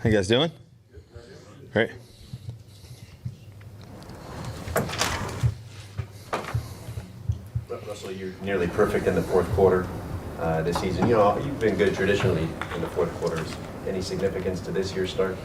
How you guys doing? Great. Russell, you're nearly perfect in the fourth quarter this season. You know, you've been good traditionally in the fourth quarters. Any significance to this year's start?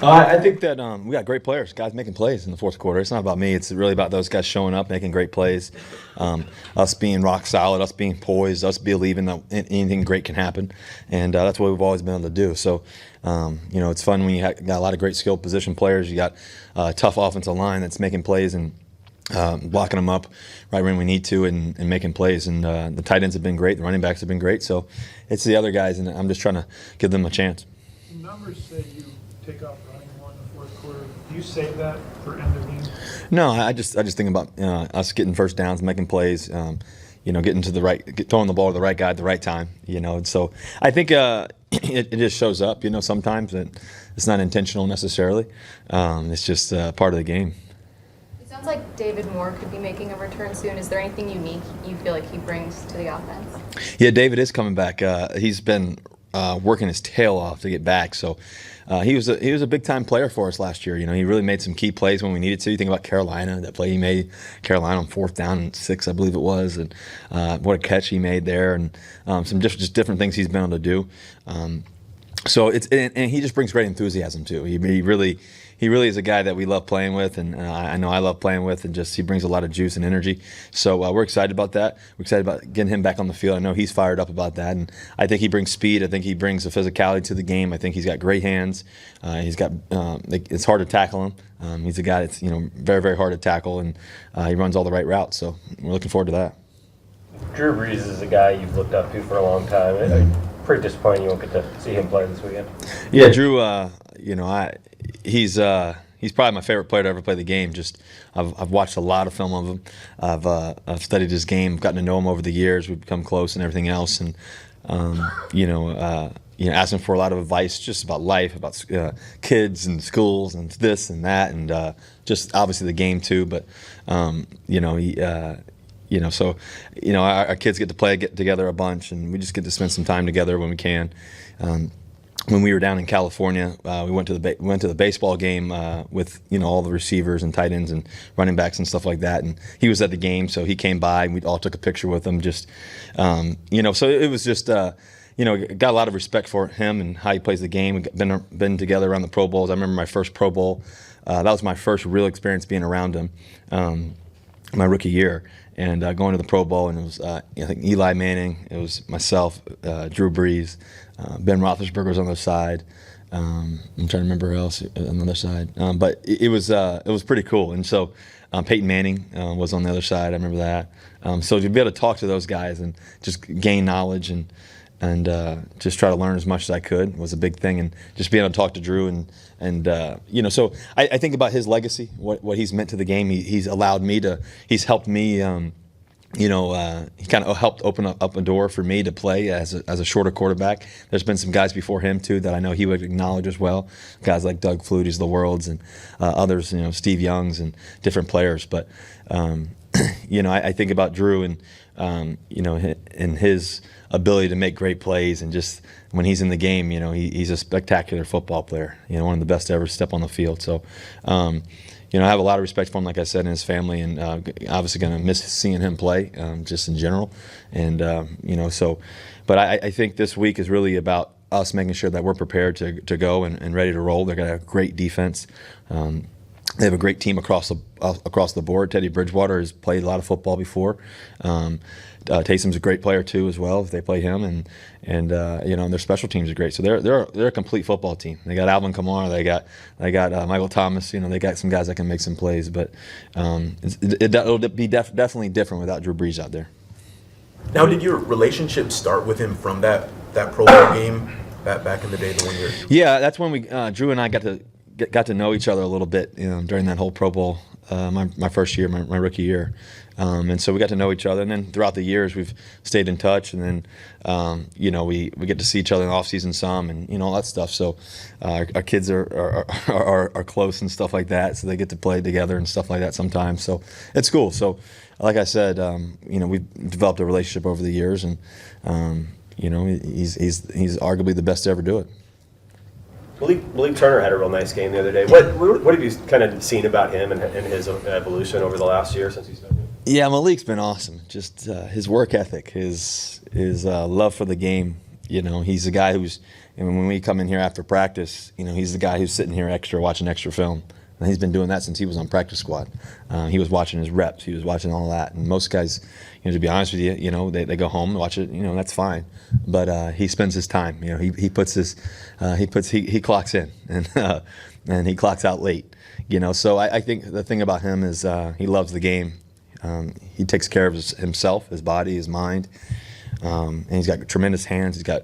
I think that we got great players, guys making plays in the fourth quarter. It's not about me. It's really about those guys showing up, making great plays, us being rock solid, us being poised, us believing that anything great can happen. And that's what we've always been able to do. So, you know, it's fun when you got a lot of great skilled position players. You got a tough offensive line that's making plays and blocking them up right when we need to and making plays. And the tight ends have been great. The running backs have been great. So it's the other guys, and I'm just trying to give them a chance. The numbers say you take off running more in the fourth quarter. Do you save that for end of game? No, I just think about us getting first downs, making plays, you know, getting to the right, throwing the ball to the right guy at the right time, you know. And so I think it just shows up, you know, sometimes. It's not intentional necessarily. It's just part of the game. It sounds like David Moore could be making a return soon. Is there anything unique you feel like he brings to the offense? Yeah, David is coming back. He's been working his tail off to get back. So he was a big time player for us last year. You know, he really made some key plays when we needed to. You think about Carolina, that play he made, Carolina on 4th down and 6, I believe it was, and what a catch he made there, and some just different things he's been able to do. So and he just brings great enthusiasm too. He really is a guy that we love playing with, and I know I love playing with, and just he brings a lot of juice and energy. So we're excited about that. We're excited about getting him back on the field. I know he's fired up about that, and I think he brings speed. I think he brings a physicality to the game. I think he's got great hands. He's got it's hard to tackle him. He's a guy that's, you know, very, very hard to tackle, and he runs all the right routes. So we're looking forward to that. Drew Brees is a guy you've looked up to for a long time. Pretty disappointing you won't get to see him play this weekend. Yeah, Drew. You know, he's probably my favorite player to ever play the game. Just I've watched a lot of film of him. I've studied his game, gotten to know him over the years. We've become close and everything else, and asked him for a lot of advice just about life, about kids and schools and this and that, and just obviously the game too. But our kids get to get together a bunch, and we just get to spend some time together when we can. When we were down in California, we went to the baseball game with, you know, all the receivers and tight ends and running backs and stuff like that. And he was at the game, so he came by and we all took a picture with him. Just, so it was just, got a lot of respect for him and how he plays the game. We've been together around the Pro Bowls. I remember my first Pro Bowl. That was my first real experience being around him, my rookie year. And going to the Pro Bowl, and it was I think Eli Manning, it was myself, Drew Brees, Ben Roethlisberger was on the other side. I'm trying to remember who else on the other side, but it was pretty cool. And so Peyton Manning was on the other side. I remember that. So to be able to talk to those guys and just gain knowledge and just try to learn as much as I could was a big thing. And just being able to talk to Drew so I think about his legacy, what he's meant to the game. He's allowed me to, he's helped me, he kind of helped open up a door for me to play as a shorter quarterback. There's been some guys before him too that I know he would acknowledge as well. Guys like Doug Flutie's of the worlds, and others, Steve Young's and different players. But I think about Drew and and his ability to make great plays, and just when he's in the game, he's a spectacular football player. One of the best to ever step on the field. So, I have a lot of respect for him, like I said, and his family, and obviously going to miss seeing him play, just in general. And but I think this week is really about us making sure that we're prepared to go and ready to roll. They're got a great defense. They have a great team across the board. Teddy Bridgewater has played a lot of football before. Taysom's a great player too, as well, if they play him, and their special teams are great. So they're a complete football team. They got Alvin Kamara, they got Michael Thomas. They got some guys that can make some plays. But it'll be definitely different without Drew Brees out there. Now, did your relationship start with him from that Pro Bowl game back in the day, the 1 year? Yeah, that's when we Drew and I got to know each other a little bit, during that whole Pro Bowl, my first year, my rookie year. And so we got to know each other, and then throughout the years we've stayed in touch, and then we get to see each other in the off season some, and all that stuff. So our kids are close and stuff like that, so they get to play together and stuff like that sometimes. So it's cool. So like I said, we've developed a relationship over the years, and he's arguably the best to ever do it. Malik Turner had a real nice game the other day. What have you kind of seen about him and his evolution over the last year since he's been here? Yeah, Malik's been awesome. Just his work ethic, his love for the game. You know, he's a guy who's, and when we come in here after practice, you know, he's the guy who's sitting here extra watching extra film. And he's been doing that since he was on practice squad. He was watching his reps. He was watching all that. And most guys, you know, to be honest with you, you know, they go home and watch it. You know, that's fine. But he spends his time. You know, he clocks in and he clocks out late. You know, so I think the thing about him is he loves the game. He takes care of himself, his body, his mind, and he's got tremendous hands. He's got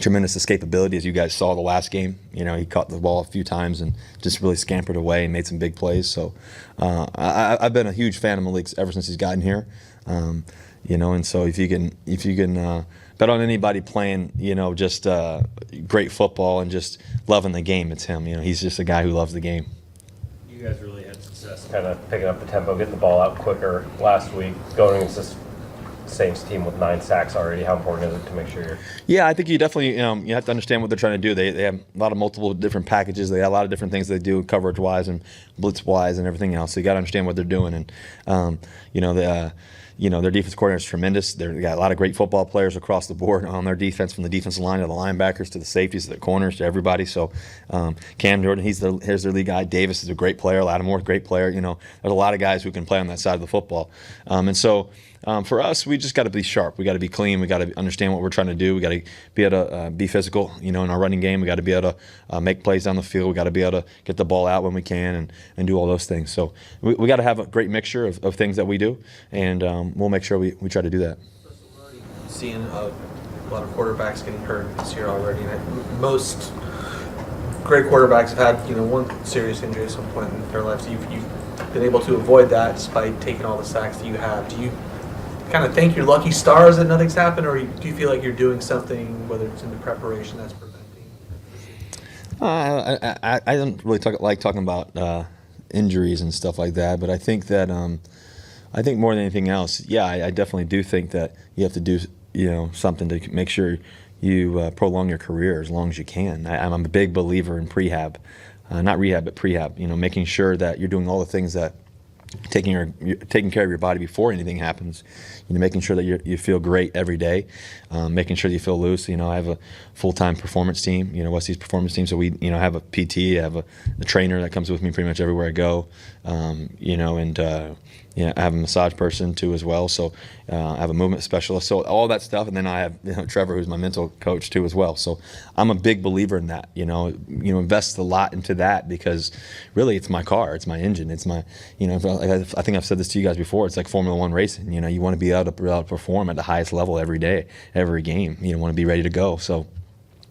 tremendous escapability, as you guys saw the last game. You know, he caught the ball a few times and just really scampered away and made some big plays. So I've been a huge fan of Malik's ever since he's gotten here. You know, and so if you can bet on anybody playing, you know, just great football and just loving the game, it's him. You know, he's just a guy who loves the game. You guys really had success kind of picking up the tempo, getting the ball out quicker last week, going against this Saints team with 9 sacks already. How important is it to make sure you're... Yeah, I think you definitely you have to understand what they're trying to do. They have a lot of multiple different packages. They have a lot of different things they do coverage-wise and blitz-wise and everything else. So you got to understand what they're doing. And their defense coordinator is tremendous. They got a lot of great football players across the board on their defense, from the defensive line to the linebackers to the safeties to the corners to everybody. So Cam Jordan, here's their lead guy. Davis is a great player. Lattimore, great player. You know, there's a lot of guys who can play on that side of the football. For us, we just got to be sharp. We got to be clean. We got to understand what we're trying to do. We got to be able to be physical. You know, in our running game, we got to be able to make plays down the field. We got to be able to get the ball out when we can and do all those things. So we got to have a great mixture of things that we do, and we'll make sure we try to do that. Seeing a lot of quarterbacks getting hurt this year already, and most great quarterbacks have had one serious injury at some point in their lives. You've been able to avoid that despite taking all the sacks that you have. Do you kind of thank your lucky stars that nothing's happened, or do you feel like you're doing something, whether it's in the preparation, that's preventing? I don't really like talking about injuries and stuff like that, but I think that I think more than anything else, yeah, I definitely do think that you have to do something to make sure you prolong your career as long as you can. I'm a big believer in prehab, not rehab, but prehab. You know, making sure that you're doing all the things that taking care of your body before anything happens. You know, making sure that you feel great every day, making sure that you feel loose. You know, I have a full-time performance team. You know, Wesley's performance team. So we have a PT. I have a trainer that comes with me pretty much everywhere I go. I have a massage person too as well. So I have a movement specialist. So all that stuff, and then I have Trevor, who's my mental coach too as well. So I'm a big believer in that. Invest a lot into that, because really it's my car, it's my engine, it's my. I think I've said this to you guys before. It's like Formula One racing. You want to be able to perform at the highest level every day, every game. You want to be ready to go. So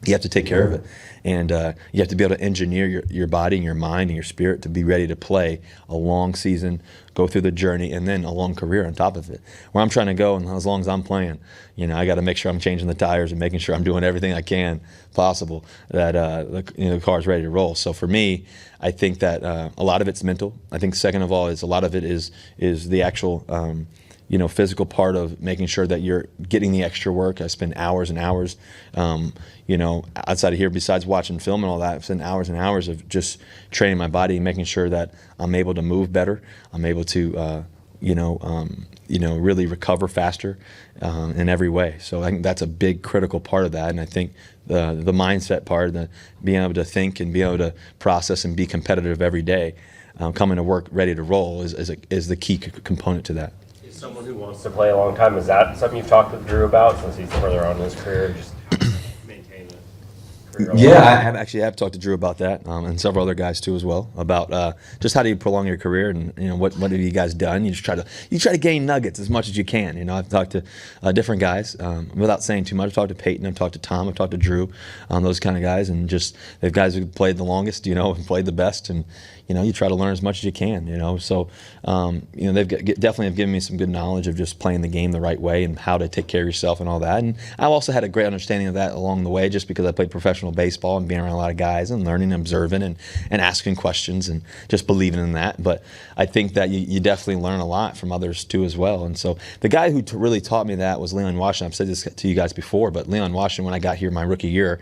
you have to take care of it, and you have to be able to engineer your body and your mind and your spirit to be ready to play a long season, go through the journey, and then a long career on top of it. Where I'm trying to go, and as long as I'm playing, I got to make sure I'm changing the tires and making sure I'm doing everything I can possible that the car's ready to roll. So for me, I think that a lot of it's mental. I think second of all is a lot of it is the actual physical part of making sure that you're getting the extra work. I spend hours and hours, outside of here, besides watching film and all that. I spend hours and hours of just training my body and making sure that I'm able to move better. I'm able to, really recover faster in every way. So I think that's a big critical part of that. And I think the mindset part, being able to think and be able to process and be competitive every day, coming to work ready to roll is the key component to that. Someone who wants to play a long time, is that something you've talked with Drew about, since he's further on in his career, just maintain the career? Yeah, I have talked to Drew about that, and several other guys too as well, about just how do you prolong your career, and what have you guys done? You just try to gain nuggets as much as you can. I've talked to different guys without saying too much. I've talked to Peyton, I've talked to Tom, I've talked to Drew, those kind of guys, and just the guys who played the longest, and played the best, and you try to learn as much as you can. So they've definitely have given me some good knowledge of just playing the game the right way and how to take care of yourself and all that. And I've also had a great understanding of that along the way, just because I played professional professional baseball and being around a lot of guys and learning and observing and asking questions and just believing in that. But I think that you definitely learn a lot from others too as well. And so the guy who really taught me that was Leon Washington. I've said this to you guys before, but Leon Washington, when I got here my rookie year,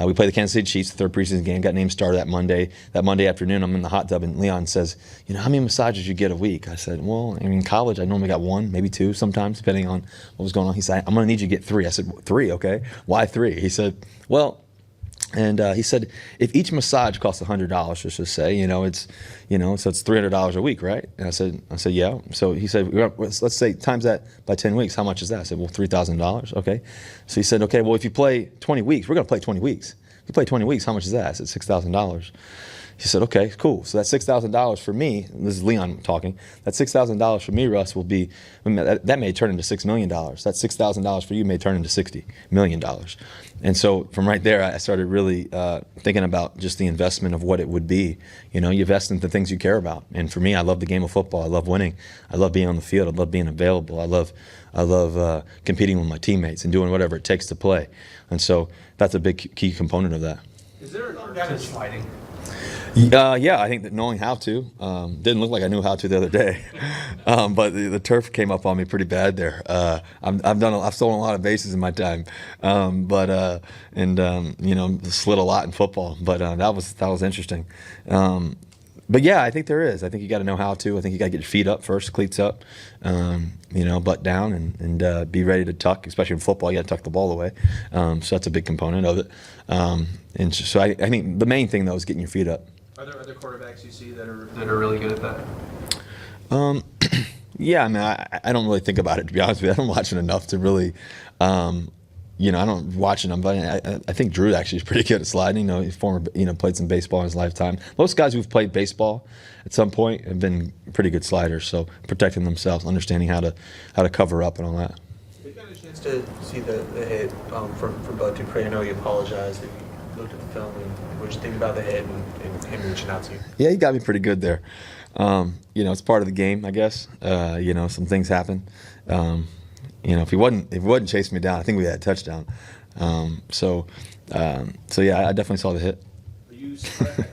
we played the Kansas City Chiefs, the third preseason game, got named starter that Monday. That Monday afternoon, I'm in the hot tub, and Leon says, how many massages you get a week? I said, well, in college, I normally got 1, maybe 2 sometimes, depending on what was going on. He said, I'm going to need you to get 3. I said, 3, okay. Why 3? He said, well, and he said, if each massage costs $100, let's just say, so it's $300 a week, right? And I said, yeah. So he said, let's say times that by 10 weeks, how much is that? I said, well, $3,000, okay. So he said, okay, well, if you play 20 weeks, we're going to play 20 weeks. If you play 20 weeks, how much is that? I said, $6,000. He said, okay, cool. So that $6,000 for me, this is Leon talking, that $6,000 for me, Russ, will be, that may turn into $6 million. That $6,000 for you may turn into $60 million. And so from right there, I started really thinking about just the investment of what it would be. You invest in the things you care about. And for me, I love the game of football. I love winning. I love being on the field. I love being available. I love competing with my teammates and doing whatever it takes to play. And so that's a big key component of that. Is there an art to sliding? Yeah, I think that knowing how to. Didn't look like I knew how to the other day, but the turf came up on me pretty bad there. I've stolen a lot of bases in my time, slid a lot in football. But that was interesting. But yeah, I think there is. I think you got to know how to. I think you got to get your feet up first, cleats up, butt down, and be ready to tuck. Especially in football, you got to tuck the ball away. So that's a big component of it. And so I think the main thing though is getting your feet up. Are there other quarterbacks you see that are really good at that? Yeah, I mean, I don't really think about it, to be honest with you. I don't watch it enough to really, I don't watch it. But I think Drew actually is pretty good at sliding. He's played some baseball in his lifetime. Most guys who've played baseball at some point have been pretty good sliders. So protecting themselves, understanding how to cover up and all that. Did you get a chance to see the hit from Bud Dupree? I know he apologized. That you looked at the film and what did you think about the hit and him reaching out to you? Yeah, he got me pretty good there. It's part of the game, I guess. Some things happen. If he wasn't chasing me down, I think we had a touchdown. So yeah, I definitely saw the hit. Are you surprised?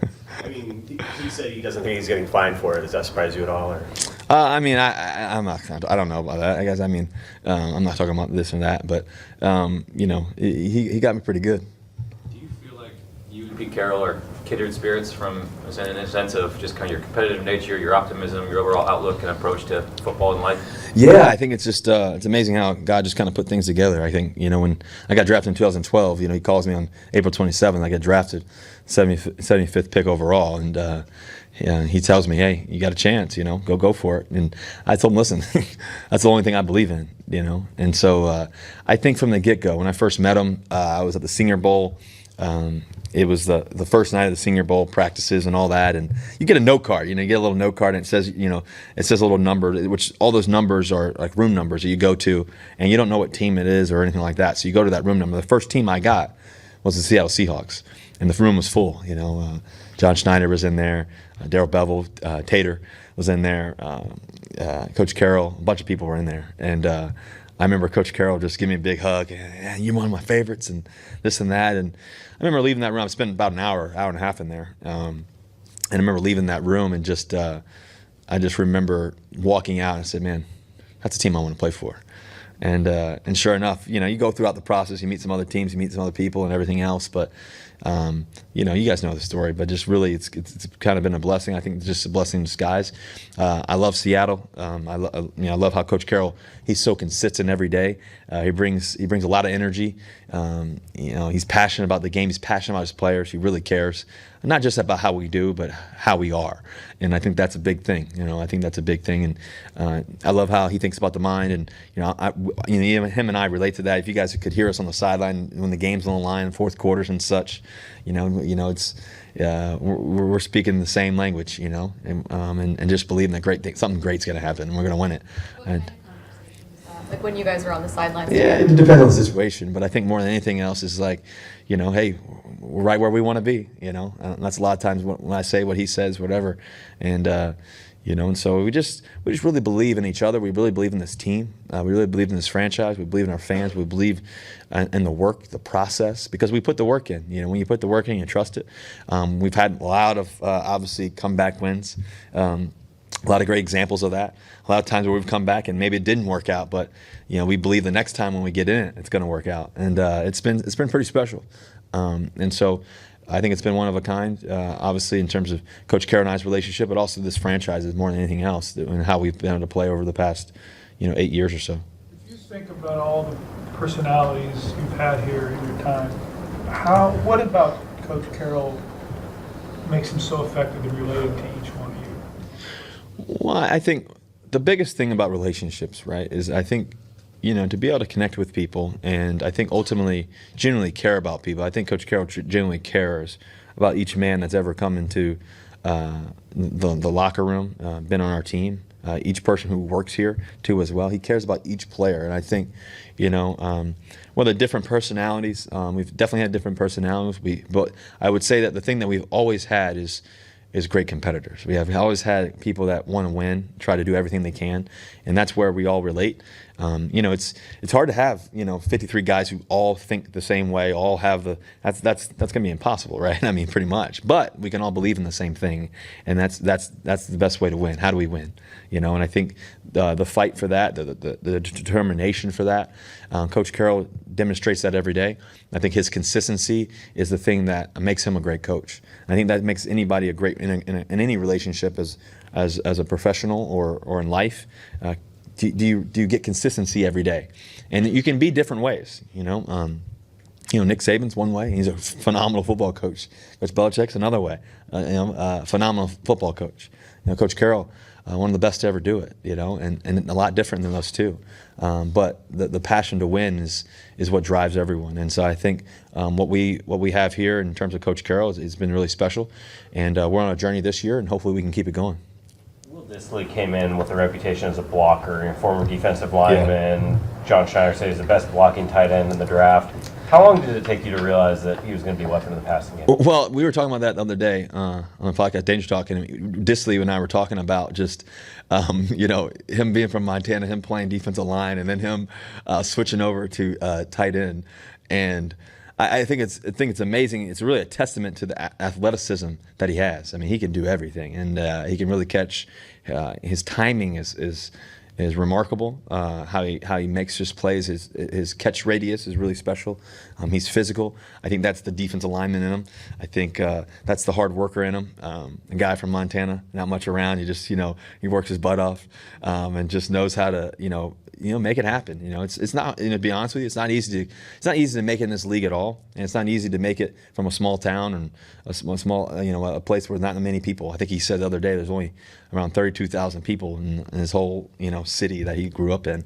I mean, he said he doesn't think he's getting fined for it. Does that surprise you at all? Or? I'm not. I don't know about that. I guess. I'm not talking about this and that, but he got me pretty good. Do you feel like you and Pete Carroll are kindred spirits in a sense of just kind of your competitive nature, your optimism, your overall outlook and approach to football and life? Yeah, I think it's just it's amazing how God just kind of put things together. I think when I got drafted in 2012, he calls me on April 27th. I got drafted 75th pick overall, and he tells me, "Hey, you got a chance. Go for it." And I told him, "Listen, that's the only thing I believe in." And so I think from the get-go, when I first met him, I was at the Senior Bowl. It was the first night of the Senior Bowl practices and all that, and you get a note card. You get a little note card, and it says a little number, which all those numbers are like room numbers that you go to, and you don't know what team it is or anything like that. So you go to that room number. The first team I got was the Seattle Seahawks, and the room was full. John Schneider was in there, Darrell Bevel, Tater was in there, Coach Carroll, a bunch of people were in there, and I remember Coach Carroll just giving me a big hug, and you're one of my favorites, and this and that. And I remember leaving that room. I spent about an hour and a half in there. And I remember leaving that room and I just remember walking out and I said, man, that's a team I want to play for. And sure enough, you go throughout the process, you meet some other teams, you meet some other people and everything else. But, you guys know the story, but just really it's kind of been a blessing. I think it's just a blessing in disguise. I love Seattle. I love how Coach Carroll, he's so consistent every day. He brings a lot of energy. He's passionate about the game. He's passionate about his players. He really cares. Not just about how we do, but how we are. And I think that's a big thing. I think that's a big thing. And I love how he thinks about the mind. And even him and I relate to that. If you guys could hear us on the sideline when the game's on the line, fourth quarters and such, it's we're speaking the same language. And just believing that something great's going to happen and we're going to win it. And like when you guys were on the sidelines? Yeah, it depends on the situation, but I think more than anything else is like, hey, we're right where we want to be, and that's a lot of times when I say what he says, whatever, and And so we just really believe in each other. We really believe in this team. We really believe in this franchise. We believe in our fans. We believe in the work, the process, because we put the work in. When you put the work in, you trust it. We've had a lot of obviously comeback wins. A lot of great examples of that. A lot of times where we've come back and maybe it didn't work out, but we believe the next time when we get in it, it's going to work out. And it's been pretty special. And so I think it's been one of a kind, obviously in terms of Coach Carroll and I's relationship, but also this franchise is more than anything else, and how we've been able to play over the past 8 years or so. If you think about all the personalities you've had here in your time, what about Coach Carroll makes him so effective in relating to each one of you? Well, I think the biggest thing about relationships, right, is I think to be able to connect with people, and I think ultimately genuinely care about people. I think Coach Carroll genuinely cares about each man that's ever come into the locker room, been on our team, each person who works here too as well. He cares about each player, and I think the different personalities, we've definitely had different personalities. But I would say that the thing that we've always had is great competitors. We have always had people that want to win, try to do everything they can, and that's where we all relate. It's hard to have 53 guys who all think the same way, all have that's going to be impossible, right? I mean, pretty much. But we can all believe in the same thing, and that's the best way to win. How do we win? And I think the fight for that, the determination for that, Coach Carroll demonstrates that every day. I think his consistency is the thing that makes him a great coach. I think that makes anybody a great in any relationship as a professional or in life. Do you get consistency every day? And you can be different ways. Nick Saban's one way. He's a phenomenal football coach. Coach Belichick's another way. Phenomenal football coach. Coach Carroll, one of the best to ever do it. And a lot different than those two. But the passion to win is what drives everyone. And so I think what we have here in terms of Coach Carroll has been really special. And we're on a journey this year, and hopefully we can keep it going. Disley came in with a reputation as a blocker, former defensive lineman. Yeah. John Schneider said he's the best blocking tight end in the draft. How long did it take you to realize that he was going to be a weapon in the passing game? Well, we were talking about that the other day on the podcast, Danger Talk, and Disley and I were talking about just, him being from Montana, him playing defensive line, and then him switching over to tight end. And I think it's amazing. It's really a testament to the athleticism that he has. I mean, he can do everything, and he can really catch. His timing is remarkable. How he makes his plays. His catch radius is really special. He's physical. I think that's the defensive lineman in him. I think that's the hard worker in him. A guy from Montana, not much around. He works his butt off and just knows how to make it happen. It's not. To be honest with you, it's not easy to make it in this league at all, and it's not easy to make it from a small town and a small a place where not many people. I think he said the other day there's only around 32,000 people in his whole city that he grew up in,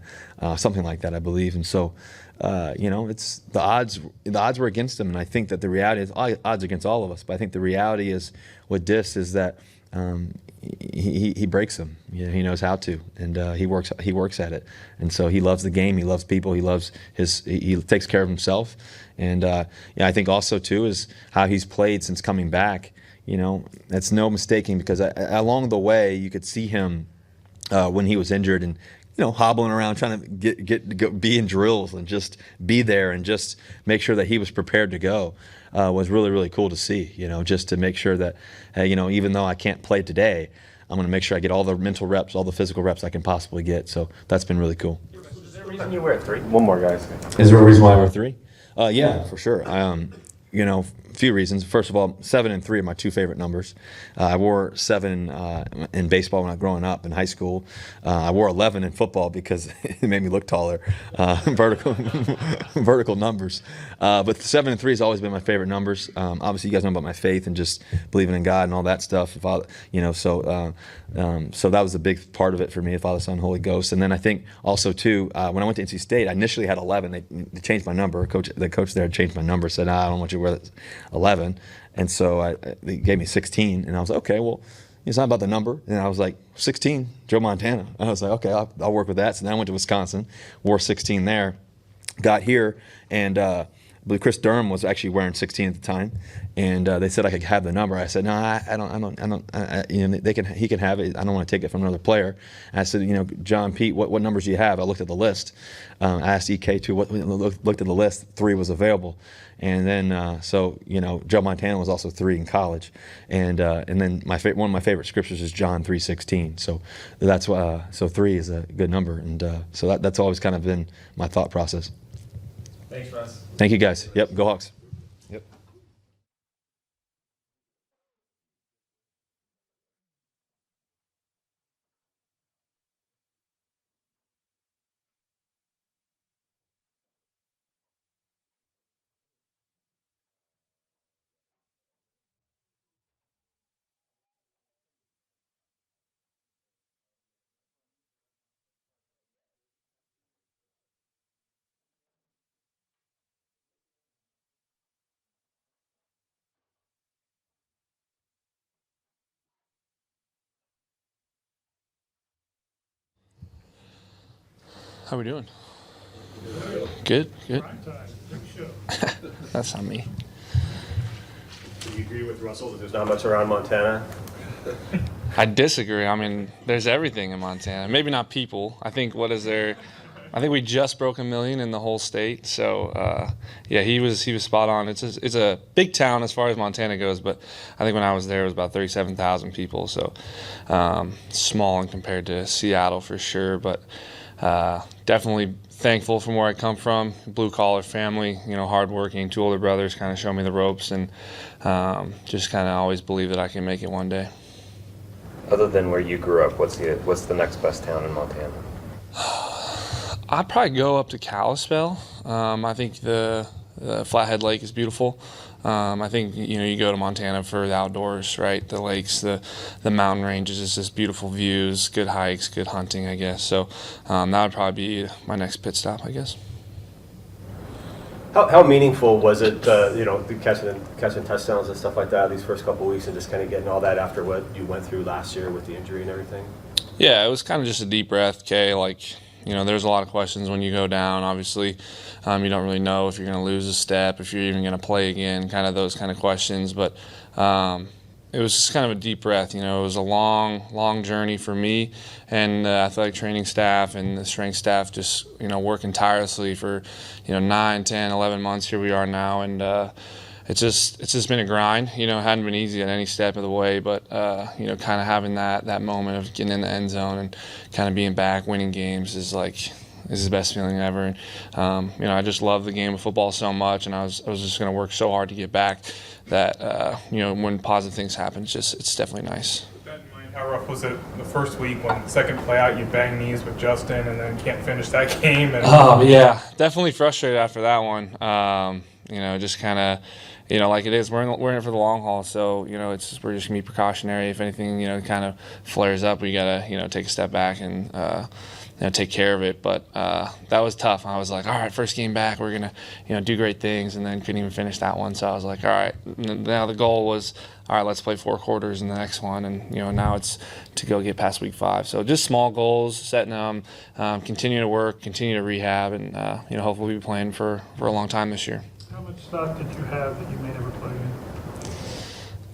something like that, I believe. And so, it's the odds. The odds were against him, and I think that the reality is odds against all of us. But I think the reality is with Dis is that. He breaks them. He knows how to, and he works at it. And so he loves the game. He loves people. He takes care of himself. And I think also too is how he's played since coming back. That's no mistaking, because along the way you could see him when he was injured and hobbling around trying to be in drills and just be there and just make sure that he was prepared to go. Was really, really cool to see, just to make sure that, even though I can't play today, I'm going to make sure I get all the mental reps, all the physical reps I can possibly get. So that's been really cool. Is there a reason you wear 3? One more, guys. Is there a reason why I wear 3? Yeah, for sure. A few reasons. First of all, 7 and 3 are my two favorite numbers. I wore 7 in baseball when I was growing up in high school. I wore 11 in football because it made me look taller. Vertical numbers. But 7 and 3 has always been my favorite numbers. Obviously, you guys know about my faith and just believing in God and all that stuff. So that was a big part of it for me, Father, Son, Holy Ghost. And then I think also too, when I went to NC State, I initially had 11. They changed my number. The coach there changed my number. Said, I don't want you to wear 11, and so they gave me 16, and I was like, okay, well, it's not about the number. And I was like, 16, Joe Montana. And I was like, okay, I'll work with that. So then I went to Wisconsin, wore 16 there, got here, and believe Chris Durham was actually wearing 16 at the time, and they said I could have the number. I said, no, I don't. You know, he can have it. I don't want to take it from another player. And I said, you know, John Pete, what numbers do you have? I looked at the list. I asked EK too. Looked at the list. 3 was available, and then so you know, Joe Montana was also 3 in college, and then one of my favorite scriptures is John 3:16. So that's why. So 3 is a good number, and so that's always kind of been my thought process. Thanks, Russ. Thank you, guys. Yep, go Hawks. Yep. How we doing? Good, good. Prime time, big show. That's not me. Do you agree with Russell that there's not much around Montana? I disagree. I mean, there's everything in Montana. Maybe not people. I think I think we just broke 1 million in the whole state. So yeah, he was spot on. It's a big town as far as Montana goes, but I think when I was there it was about 37,000 people. So small in compared to Seattle for sure, but definitely thankful from where I come from. Blue collar family, you know, hardworking. 2 older brothers kind of show me the ropes, and just kind of always believe that I can make it one day. Other than where you grew up, what's the next best town in Montana? I'd probably go up to Kalispell. I think the Flathead Lake is beautiful. I think, you know, you go to Montana for the outdoors, right? The lakes, the mountain ranges, it's just beautiful views, good hikes, good hunting, I guess. So that would probably be my next pit stop, I guess. How meaningful was it, you know, catching touchdowns and stuff like that these first couple of weeks, and just kind of getting all that after what you went through last year with the injury and everything? Yeah, it was kind of just a deep breath, Kay. Like, you know, there's a lot of questions when you go down. Obviously, you don't really know if you're going to lose a step, if you're even going to play again, kind of those kind of questions. But it was just kind of a deep breath. You know, it was a long journey for me and the athletic training staff and the strength staff, just, you know, working tirelessly for, you know, 9, 10, 11 months. Here we are now, and it's just been a grind. You know, it hadn't been easy at any step of the way, but you know, kind of having that moment of getting in the end zone and kind of being back, winning games is the best feeling ever. And you know, I just love the game of football so much, and I was just going to work so hard to get back that you know, when positive things happen, it's definitely nice. With that in mind, how rough was it the first week when second play out you bang knees with Justin and then can't finish that game? And oh yeah, definitely frustrated after that one. You know, just kind of, you know, like it is, we're in it for the long haul. So, you know, we're just gonna be precautionary. If anything, you know, kind of flares up, we gotta, you know, take a step back and you know, take care of it. But that was tough. I was like, all right, first game back, we're gonna, you know, do great things, and then couldn't even finish that one. So I was like, all right. Now the goal was, all right, let's play 4 quarters in the next one, and you know, now it's to go get past week 5. So just small goals, setting them, continue to work, continue to rehab, and you know, hopefully we'll be playing for a long time this year. How much stock did you have that you may never play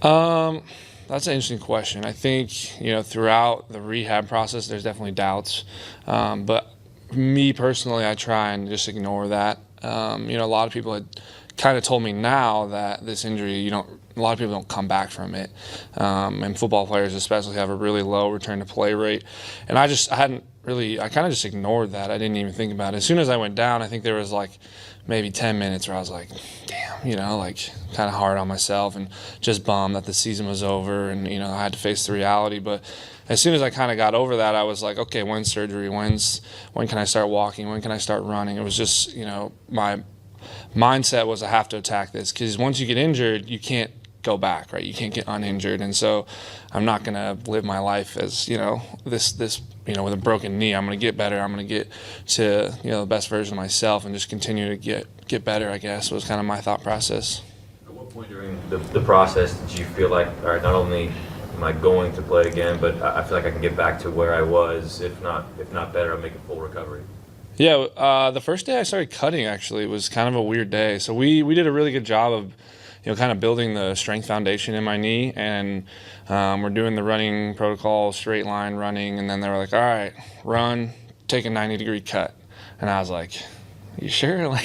again? That's an interesting question. I think, you know, throughout the rehab process, there's definitely doubts. But me personally, I try and just ignore that. You know, a lot of people had kind of told me now that this injury, a lot of people don't come back from it. And football players especially have a really low return to play rate. And I kind of just ignored that. I didn't even think about it. As soon as I went down, I think there was like maybe 10 minutes where I was like, damn, you know, like kind of hard on myself and just bummed that the season was over and, you know, I had to face the reality. But as soon as I kind of got over that, I was like, okay, when's surgery? When can I start walking? When can I start running? It was just, you know, my mindset was I have to attack this, because once you get injured, you can't go back, right? You can't get uninjured. And so I'm not going to live my life as, you know, this you know, with a broken knee. I'm going to get better. I'm going to get to, you know, the best version of myself and just continue to get better, I guess, was kind of my thought process. At what point during the process did you feel like, all right, not only am I going to play again, but I feel like I can get back to where I was, if not better, I'll make a full recovery? Yeah, the first day I started cutting actually was kind of a weird day. So we did a really good job of, kind of building the strength foundation in my knee, and we're doing the running protocol, straight line running, and then they were like, all right, run, take a 90-degree cut. And I was like, you sure?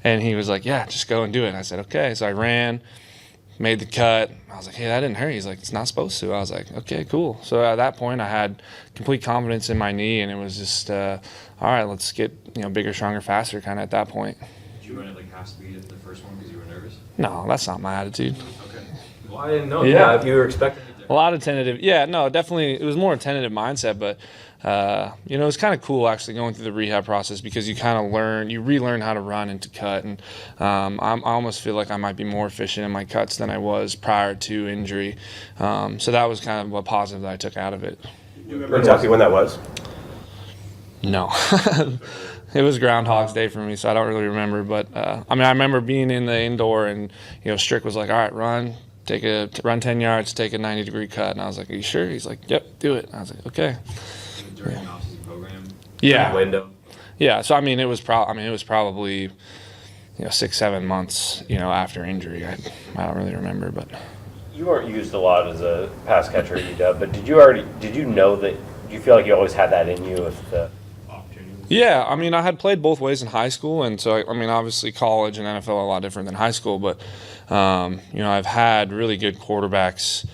And he was like, yeah, just go and do it. And I said, okay. So I ran, made the cut. I was like, hey, that didn't hurt. He's like, it's not supposed to. I was like, okay, cool. So at that point, I had complete confidence in my knee, and it was just, all right, let's get bigger, stronger, faster kind of at that point. Did you run it like half speed at the first one because you were nervous? No, that's not my attitude. Okay. Well, I didn't know. Yeah. If you were expecting it. A lot of tentative. Yeah, no, definitely. It was more a tentative mindset, but it's kind of cool actually going through the rehab process because you kind of relearn how to run and to cut, and I almost feel like I might be more efficient in my cuts than I was prior to injury. So that was kind of a positive that I took out of it. You remember exactly when that was? No. It was Groundhog's Day for me, so I don't really remember. But I remember being in the indoor, and Strick was like, "All right, run 10 yards, take a 90-degree cut," and I was like, "Are you sure?" He's like, "Yep, do it." And I was like, "Okay." During the off-season program. Yeah. Window. Yeah. So it was probably 6-7 months after injury. I don't really remember, but You weren't used a lot as a pass catcher at UW, but did you know that? Do you feel like you always had that in you with the opportunity? yeah, I had played both ways in high school, and so obviously college and NFL are a lot different than high school, but I've had really good quarterbacks.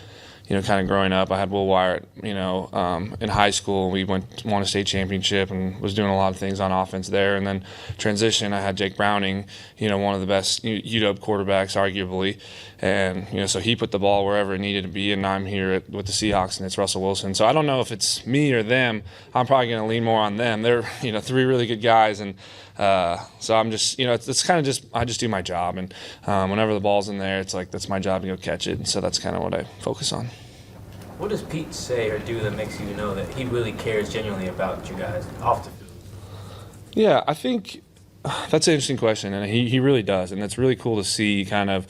Kind of growing up, I had Will Wyatt, in high school. We won a state championship and was doing a lot of things on offense there. And then transition, I had Jake Browning, one of the best UW quarterbacks, arguably. And, so he put the ball wherever it needed to be, and I'm here with the Seahawks, and it's Russell Wilson. So I don't know if it's me or them. I'm probably going to lean more on them. They're, 3 really good guys, and so I'm just, it's kind of just, I just do my job. And whenever the ball's in there, it's like that's my job to go catch it. And so that's kind of what I focus on. What does Pete say or do that makes you know that he really cares genuinely about you guys off the field? Yeah, I think that's an interesting question, and he really does. And it's really cool to see kind of,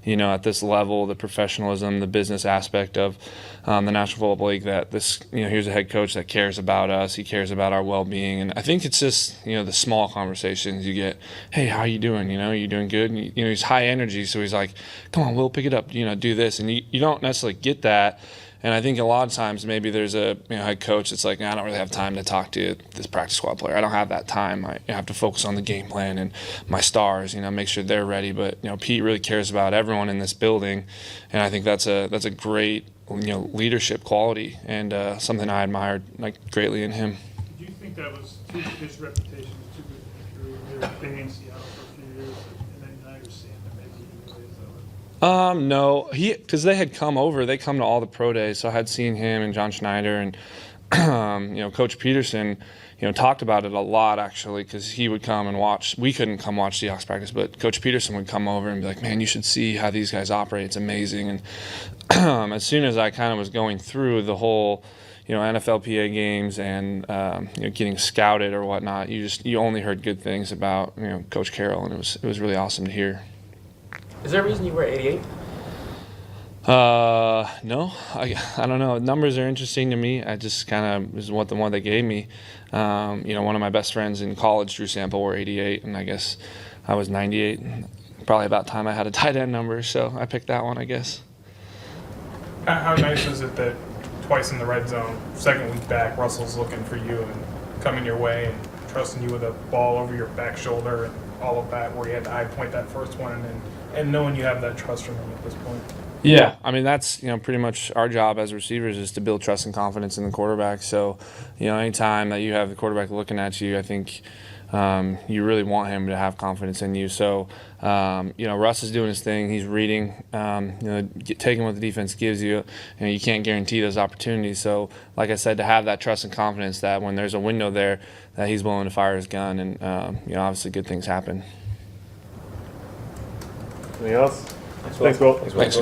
at this level, the professionalism, the business aspect of the National Football League, that this, here's a head coach that cares about us. He cares about our well-being. And I think it's just, the small conversations you get. Hey, how you doing? Are you doing good? And, he's high energy, so he's like, come on, Will, pick it up, do this. And you don't necessarily get that. And I think a lot of times maybe there's a head coach that's like, I don't really have time to talk to this practice squad player. I don't have that time. I have to focus on the game plan and my stars, make sure they're ready. But Pete really cares about everyone in this building, and I think that's a great leadership quality and something I admired greatly in him. Do you think that was his reputation was too good to be true? Being in Seattle for a few years, and then now you're seeing that maybe he really is that way? No, because they had come over. They come to all the pro days, so I had seen him and John Schneider and Coach Peterson. Talked about it a lot actually, because he would come and watch. We couldn't come watch Seahawks practice, but Coach Peterson would come over and be like, "Man, you should see how these guys operate. It's amazing." And as soon as I kind of was going through the whole, NFLPA games and getting scouted or whatnot, you only heard good things about Coach Carroll, and it was really awesome to hear. Is there a reason you wear 88? No, I don't know. Numbers are interesting to me. I just kind of is the one they gave me. One of my best friends in college, Drew Sample, wore 88, and I guess I was 98. Probably about time I had a tight end number, so I picked that one, I guess. How nice is it that twice in the red zone, second week back, Russell's looking for you and coming your way and trusting you with a ball over your back shoulder and all of that, where you had to high point that first one and knowing you have that trust from him at this point? Yeah, that's pretty much our job as receivers is to build trust and confidence in the quarterback. So, anytime that you have the quarterback looking at you, I think you really want him to have confidence in you. So, Russ is doing his thing. He's reading, taking what the defense gives you. You can't guarantee those opportunities. So, like I said, to have that trust and confidence that when there's a window there, that he's willing to fire his gun, and obviously good things happen. Anything else? Thanks, Will. Thanks.